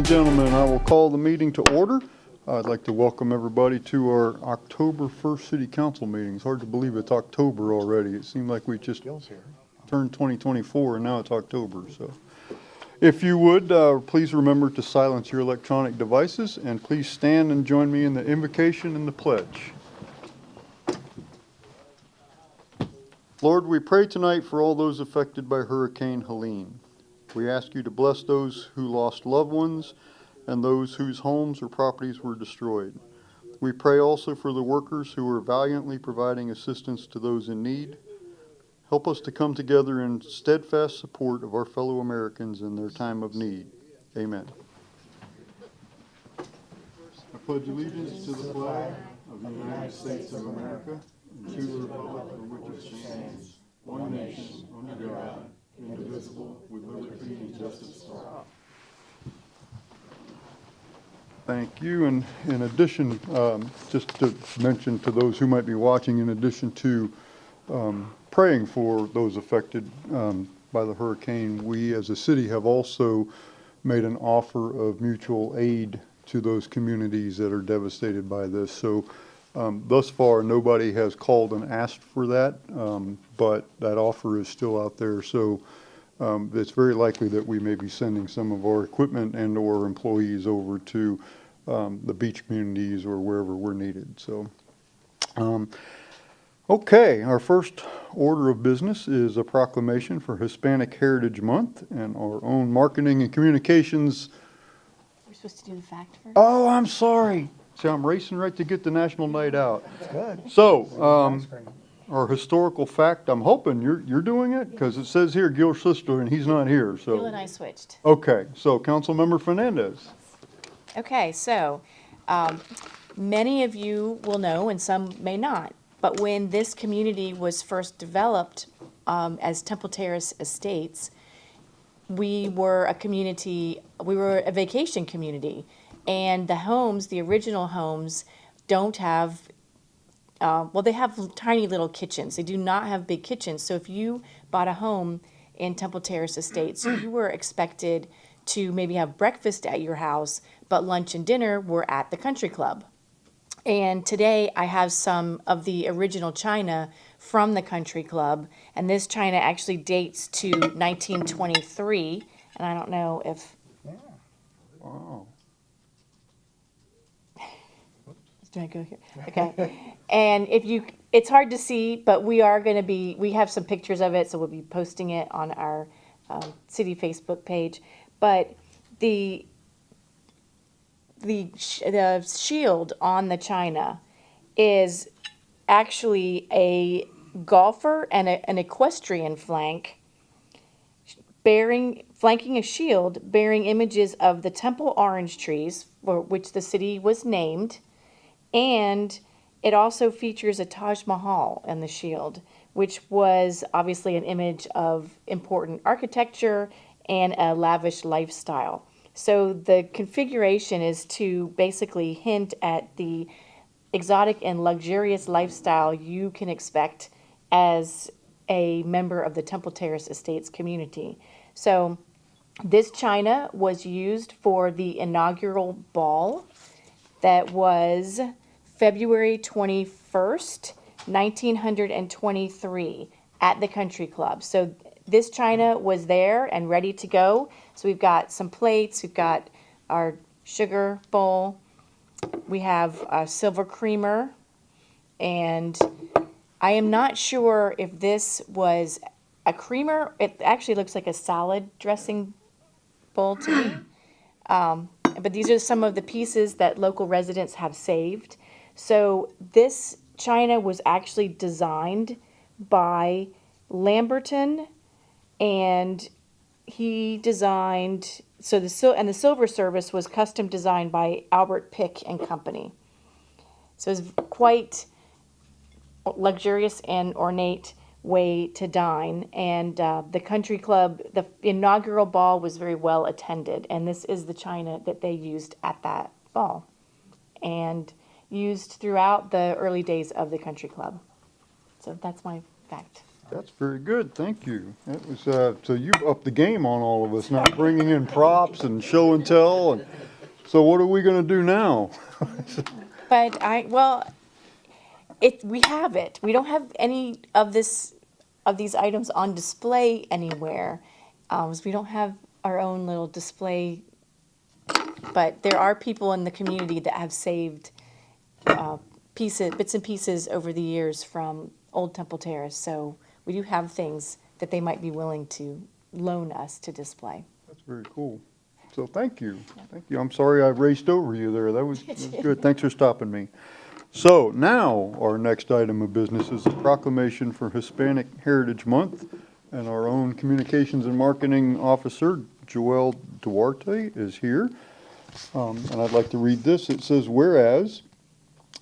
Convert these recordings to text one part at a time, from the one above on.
and gentlemen, I will call the meeting to order. I'd like to welcome everybody to our October 1st City Council meeting. It's hard to believe it's October already. It seemed like we just turned 2024 and now it's October. So, if you would, please remember to silence your electronic devices and please stand and join me in the invocation and the pledge. Lord, we pray tonight for all those affected by Hurricane Helene. We ask you to bless those who lost loved ones and those whose homes or properties were destroyed. We pray also for the workers who are valiantly providing assistance to those in need. Help us to come together in steadfast support of our fellow Americans in their time of need. Amen. I pledge allegiance to the flag of the United States of America and to the republic for which it stands, one nation, under God, indivisible, with liberty and justice for all. Thank you. And in addition, just to mention to those who might be watching, in addition to praying for those affected by the hurricane, we as a city have also made an offer of mutual aid to those communities that are devastated by this. So thus far, nobody has called and asked for that, but that offer is still out there. So it's very likely that we may be sending some of our equipment and or employees over to the beach communities or wherever we're needed. So, okay, our first order of business is a proclamation for Hispanic Heritage Month and our own marketing and communications. We're supposed to do the fact first? Oh, I'm sorry. See, I'm racing right to get the National Night Out. That's good. So, our historical fact, I'm hoping you're doing it, because it says here Gil's sister and he's not here. So Gil and I switched. Okay, so Councilmember Fernandez. Okay, so many of you will know and some may not, but when this community was first developed as Temple Terrace Estates, we were a vacation community, and the homes, the original homes, don't have they have tiny little kitchens. They do not have big kitchens. So if you bought a home in Temple Terrace Estates, you were expected to maybe have breakfast at your house, but lunch and dinner were at the country club. And today I have some of the original china from the country club, and this china actually dates to 1923, and I don't know if... Yeah. Wow. Do I go here? Okay. And it's hard to see, but we have some pictures of it, so we'll be posting it on our city Facebook page. But the shield on the china is actually a golfer and an equestrian flanking a shield bearing images of the temple orange trees, for which the city was named. And it also features a Taj Mahal in the shield, which was obviously an image of important architecture and a lavish lifestyle. So the configuration is to basically hint at the exotic and luxurious lifestyle you can expect as a member of the Temple Terrace Estates community. So this china was used for the inaugural ball that was February 21st, 1923 at the country club. So this china was there and ready to go. So we've got some plates, we've got our sugar bowl, we have a silver creamer, and I am not sure if this was a creamer. It actually looks like a salad dressing bowl to me. But these are some of the pieces that local residents have saved. So this china was actually designed by Lamberton, and he designed, the silver service was custom designed by Albert Pick and Company. So it's quite luxurious and ornate way to dine, and the country club, the inaugural ball was very well attended, and this is the china that they used at that ball and used throughout the early days of the country club. So that's my fact. That's very good, thank you. That was, so you upped the game on all of us, now bringing in props and show and tell, and so what are we gonna do now? But we have it. We don't have any of these items on display anywhere. So we don't have our own little display, but there are people in the community that have saved bits and pieces over the years from Old Temple Terrace. So we do have things that they might be willing to loan us to display. That's very cool. So thank you, thank you. I'm sorry I raced over you there, that was good, thanks for stopping me. So now, our next item of business is the proclamation for Hispanic Heritage Month, and our own Communications and Marketing Officer, Joelle Duarte, is here. And I'd like to read this. It says, whereas,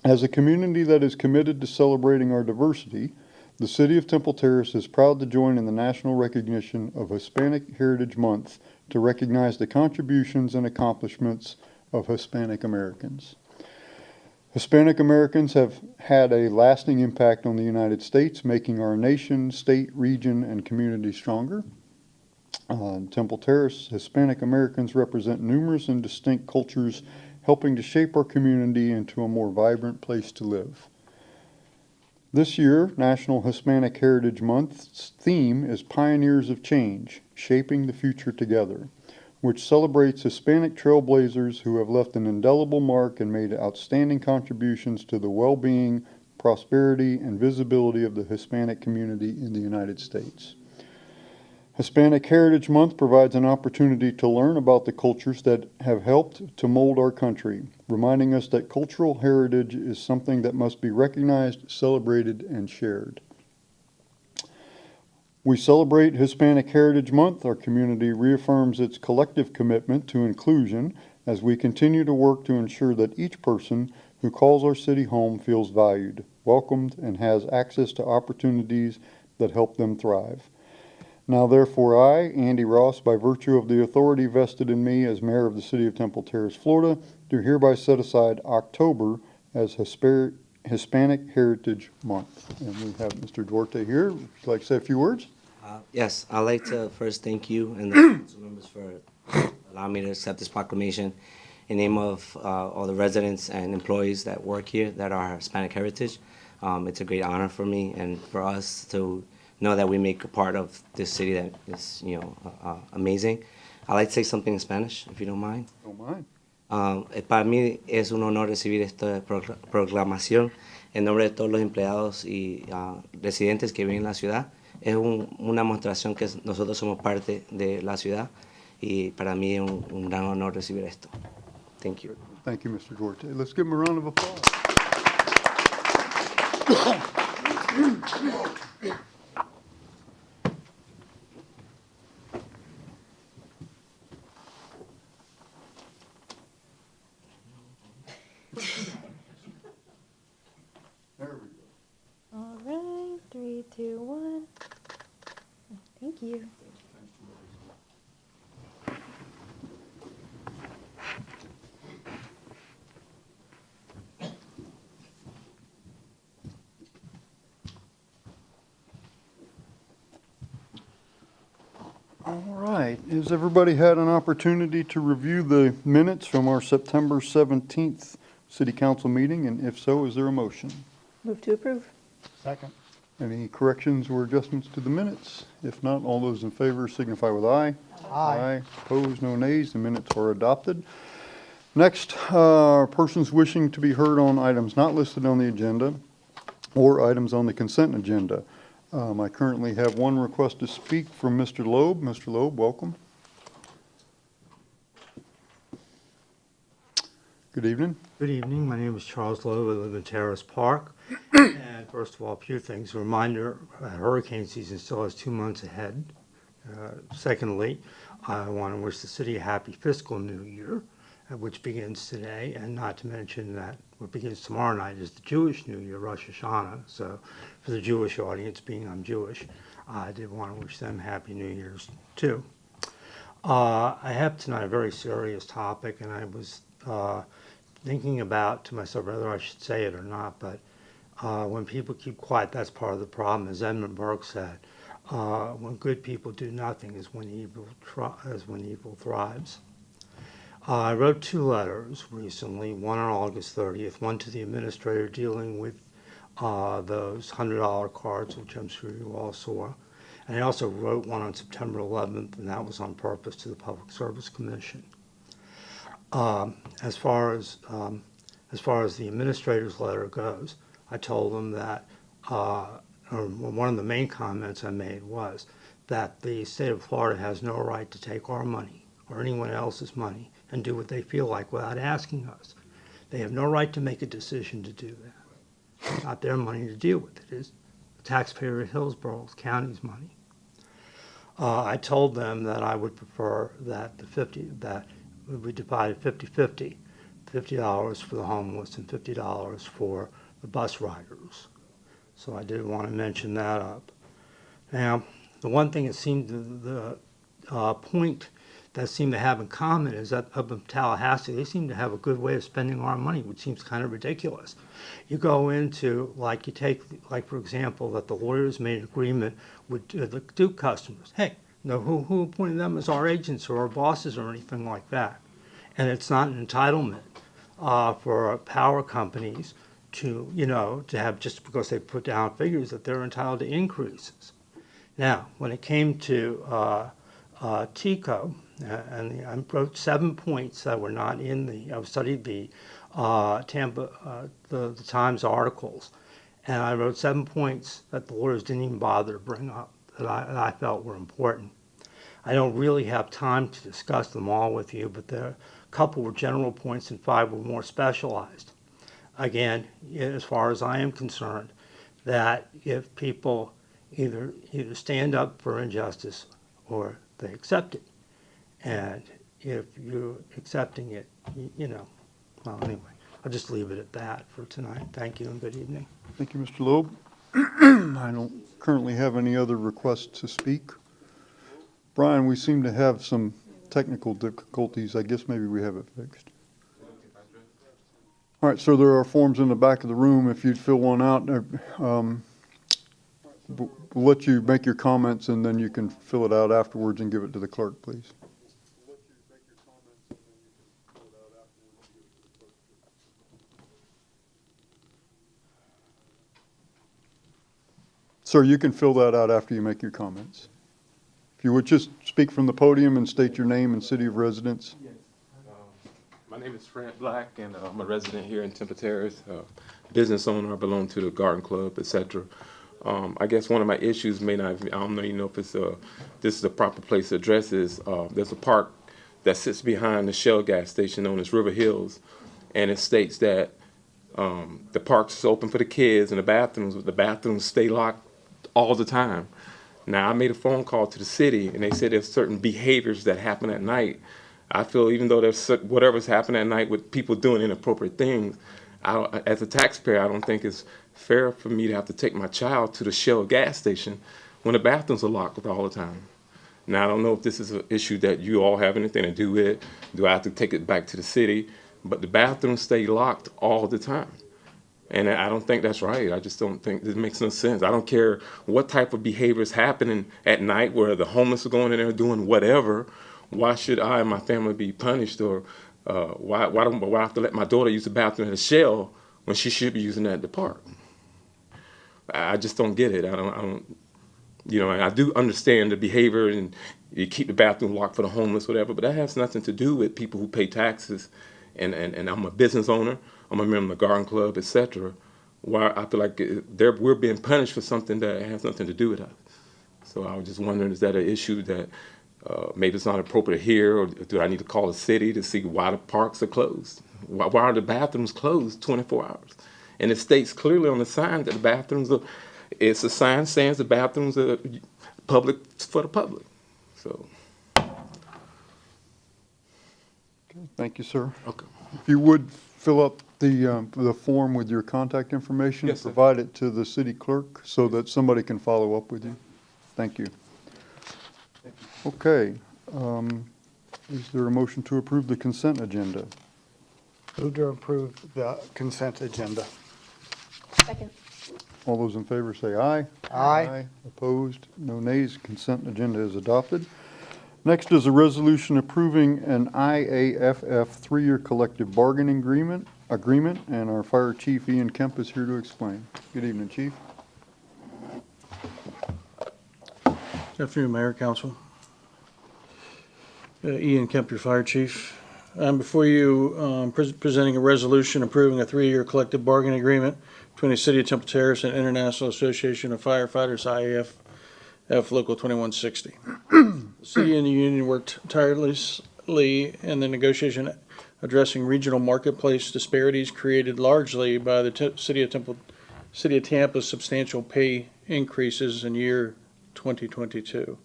as a community that is committed to celebrating our diversity, the City of Temple Terrace is proud to join in the national recognition of Hispanic Heritage Month to recognize the contributions and accomplishments of Hispanic Americans. Hispanic Americans have had a lasting impact on the United States, making our nation, state, region, and community stronger. In Temple Terrace, Hispanic Americans represent numerous and distinct cultures, helping to shape our community into a more vibrant place to live. This year, National Hispanic Heritage Month's theme is Pioneers of Change, Shaping the Future Together, which celebrates Hispanic trailblazers who have left an indelible mark and made outstanding contributions to the well-being, prosperity, and visibility of the Hispanic community in the United States. Hispanic Heritage Month provides an opportunity to learn about the cultures that have helped to mold our country, reminding us that cultural heritage is something that must be recognized, celebrated, and shared. We celebrate Hispanic Heritage Month. Our community reaffirms its collective commitment to inclusion as we continue to work to ensure that each person who calls our city home feels valued, welcomed, and has access to opportunities that help them thrive. Now therefore I, Andy Ross, by virtue of the authority vested in me as mayor of the city of Temple Terrace, Florida, do hereby set aside October as Hispanic Heritage Month. And we have Mr. Duarte here. Would you like to say a few words? Yes, I'd like to first thank you and the council members for allowing me to accept this proclamation in name of all the residents and employees that work here that are Hispanic heritage. It's a great honor for me and for us to know that we make a part of this city that is, amazing. I'd like to say something in Spanish, if you don't mind. Don't mind. Para mí es un honor recibir esta proclamación en nombre de todos los empleados y residentes que viven en la ciudad. Es una demostración que nosotros somos parte de la ciudad y para mí es un gran honor recibir esto. Thank you. Thank you, Mr. Duarte. Let's give him a round of applause. There we go. All right, 3, 2, 1. Thank you. All right. Has everybody had an opportunity to review the minutes from our September 17th City Council meeting? And if so, is there a motion? Move to approve. Second. Any corrections or adjustments to the minutes? If not, all those in favor signify with aye. Aye. Opposed, no nays. The minutes are adopted. Next, persons wishing to be heard on items not listed on the agenda or items on the consent agenda. I currently have one request to speak from Mr. Loeb. Mr. Loeb, welcome. Good evening. Good evening. My name is Charles Lowe. I live in Terrace Park. And first of all, a few things. A reminder, hurricane season still has 2 months ahead. Secondly, I want to wish the city a happy fiscal new year, which begins today, and not to mention that what begins tomorrow night is the Jewish New Year, Rosh Hashanah. So for the Jewish audience, being I'm Jewish, I did want to wish them Happy New Year's too. I have tonight a very serious topic, and I was thinking about to myself whether I should say it or not, but When people keep quiet, that's part of the problem. As Edmund Burke said, when good people do nothing is when evil thrives. I wrote 2 letters recently, one on August 30th, one to the administrator dealing with those $100 cards, which I'm sure you all saw. And I also wrote one on September 11th, and that was on purpose to the Public Service Commission. As far as the administrator's letter goes, I told them that, or one of the main comments I made was that the state of Florida has no right to take our money or anyone else's money and do what they feel like without asking us. They have no right to make a decision to do that. It's not their money to deal with. It is the taxpayer of Hillsborough County's money. I told them that I would prefer that that we divided 50-50, $50 for the homeless and $50 for the bus riders. So I did want to mention that up. Now, the one thing that seemed the point that seemed to have in common is that up in Tallahassee, they seem to have a good way of spending our money, which seems kind of ridiculous. You go into, for example, that the lawyers made an agreement with the Duke customers. Hey, no, who appointed them as our agents or our bosses or anything like that? And it's not an entitlement for power companies to have, just because they put down figures, that they're entitled to increases. Now, when it came to TICO, and I wrote 7 points that were not in I've studied the the Times articles, and I wrote 7 points that the lawyers didn't even bother to bring up that I felt were important. I don't really have time to discuss them all with you, but a couple were general points and 5 were more specialized. Again, as far as I am concerned, that if people either stand up for injustice or they accept it, and if you're accepting it, well, anyway, I'll just leave it at that for tonight. Thank you and good evening. Thank you, Mr. Loeb. I don't currently have any other requests to speak. Brian, we seem to have some technical difficulties. I guess maybe we have it fixed. All right, so there are forms in the back of the room. If you'd fill one out, we'll let you make your comments and then you can fill it out afterwards and give it to the clerk, please. Sir, you can fill that out after you make your comments. If you would just speak from the podium and state your name and city of residence. Yes. My name is Fred Black, and I'm a resident here in Temple Terrace, business owner. I belong to the Garden Club, etc. I guess one of my issues may not, I don't even know if it's this is the proper place to address this. There's a park that sits behind the Shell gas station known as River Hills, and it states that the park's open for the kids and the bathrooms stay locked all the time. Now, I made a phone call to the city, and they said there's certain behaviors that happen at night. I feel even though there's whatever's happening at night with people doing inappropriate things, as a taxpayer, I don't think it's fair for me to have to take my child to the Shell gas station when the bathrooms are locked all the time. Now, I don't know if this is an issue that you all have anything to do with. Do I have to take it back to the city? But the bathrooms stay locked all the time. And I don't think that's right. I just don't think it makes no sense. I don't care what type of behavior is happening at night where the homeless are going in there doing whatever. Why should I and my family be punished? Or why do I have to let my daughter use the bathroom at a Shell when she should be using that at the park? I just don't get it. I don't. And I do understand the behavior and you keep the bathroom locked for the homeless, whatever, but that has nothing to do with people who pay taxes. And I'm a business owner. I'm a member of the Garden Club, etc. Why I feel like we're being punished for something that has nothing to do with us. So I was just wondering, is that an issue that maybe it's not appropriate here, or do I need to call the city to see why the parks are closed? Why are the bathrooms closed 24 hours? And it states clearly on the sign that the bathrooms are, it's a sign saying the bathrooms are public for the public. So. Okay, thank you, sir. Okay. If you would fill up the form with your contact information, Yes, sir. provide it to the city clerk so that somebody can follow up with you. Thank you. Okay. Is there a motion to approve the consent agenda? Move to approve the consent agenda. Second. All those in favor say aye. Aye. Opposed? No nays. Consent agenda is adopted. Next is a resolution approving an IAFF three-year collective bargaining agreement, and our fire chief Ian Kemp is here to explain. Good evening, Chief. Good afternoon, Mayor, Council. Ian Kemp, your fire chief. I'm before you presenting a resolution approving a three-year collective bargaining agreement between the City of Temple Terrace and International Association of Firefighters, IAFF Local 2160. The city and the union worked tirelessly in the negotiation addressing regional marketplace disparities created largely by the City of Tampa's substantial pay increases in year 2022.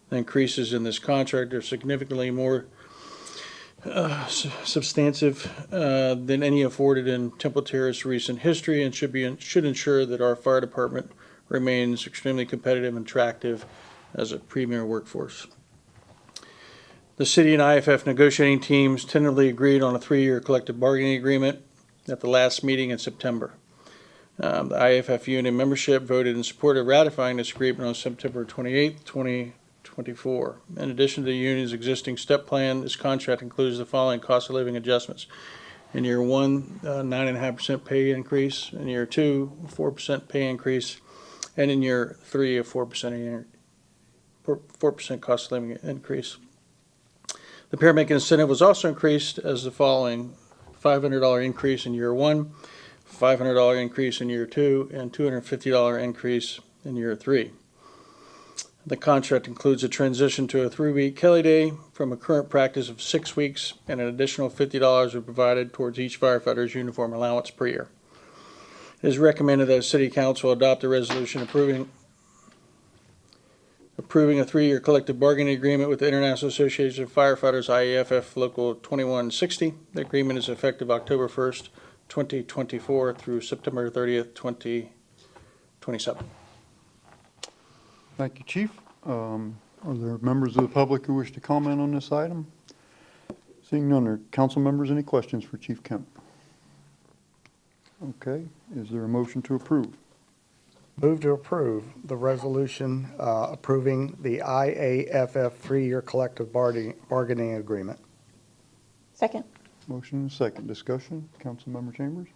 The increases in this contract are significantly more substantive than any afforded in Temple Terrace recent history, and should ensure that our fire department remains extremely competitive and attractive as a premier workforce. The city and IFF negotiating teams tentatively agreed on a three-year collective bargaining agreement at the last meeting in September. The IFF union membership voted in support of ratifying this agreement on September 28, 2024. In addition to the union's existing step plan, this contract includes the following cost of living adjustments. In year one, 9.5% pay increase. In year two, 4% pay increase. And in year three, a 4% cost of living increase. The paramedic incentive was also increased as the following: $500 increase in year one, $500 increase in year two, and $250 increase in year three. The contract includes a transition to a 3-week Kelly Day from a current practice of 6 weeks, and an additional $50 are provided towards each firefighter's uniform allowance per year. It is recommended that the City Council adopt a resolution approving a 3-year collective bargaining agreement with the International Association of Firefighters, IAFF Local 2160. The agreement is effective October 1st, 2024 through September 30th, 2027. Thank you, Chief. Are there members of the public who wish to comment on this item? Seeing none, are council members any questions for Chief Kemp? Okay, is there a motion to approve? Move to approve the resolution approving the IAFF three-year collective bargaining agreement. Second. Motion and second. Discussion, Councilmember Chambers?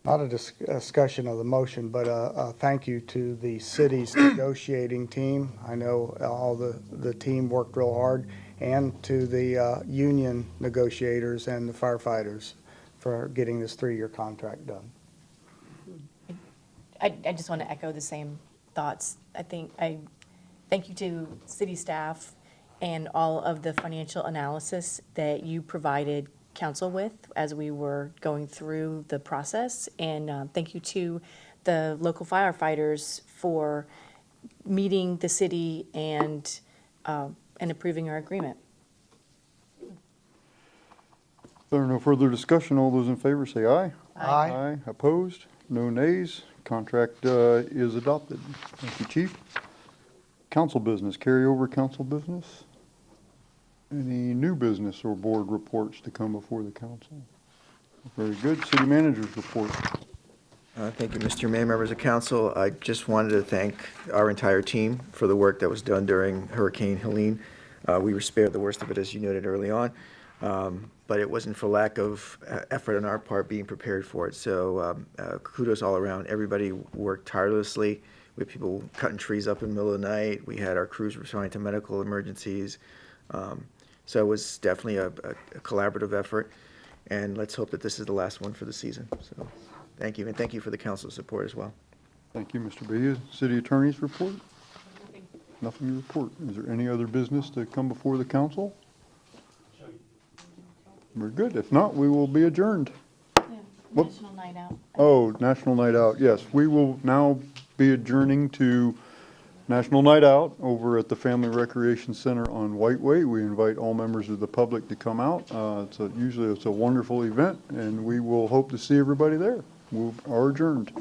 Not a discussion of the motion, but a thank you to the city's negotiating team. I know all the team worked real hard, and to the union negotiators and the firefighters for getting this 3-year contract done. I just want to echo the same thoughts. Thank you to city staff and all of the financial analysis that you provided council with as we were going through the process. And thank you to the local firefighters for meeting the city and approving our agreement. If there are no further discussion, all those in favor say aye. Aye. Aye. Opposed? No nays. Contract is adopted. Thank you, Chief. Council business, carryover council business. Any new business or board reports to come before the council? Very good. City manager's report. Thank you, Mr. Mayor, members of council. I just wanted to thank our entire team for the work that was done during Hurricane Helene. We were spared the worst of it, as you noted early on, but it wasn't for lack of effort on our part being prepared for it. So kudos all around. Everybody worked tirelessly. We had people cutting trees up in the middle of the night. We had our crews responding to medical emergencies. So it was definitely a collaborative effort, and let's hope that this is the last one for the season. So thank you, and thank you for the council's support as well. Thank you, Mr. Bahia. City attorney's report? Nothing to report. Is there any other business to come before the council? We're good. If not, we will be adjourned. What? National Night Out. Oh, National Night Out, yes. We will now be adjourning to National Night Out over at the Family Recreation Center on Whiteway. We invite all members of the public to come out. Usually it's a wonderful event, and we will hope to see everybody there. We are adjourned.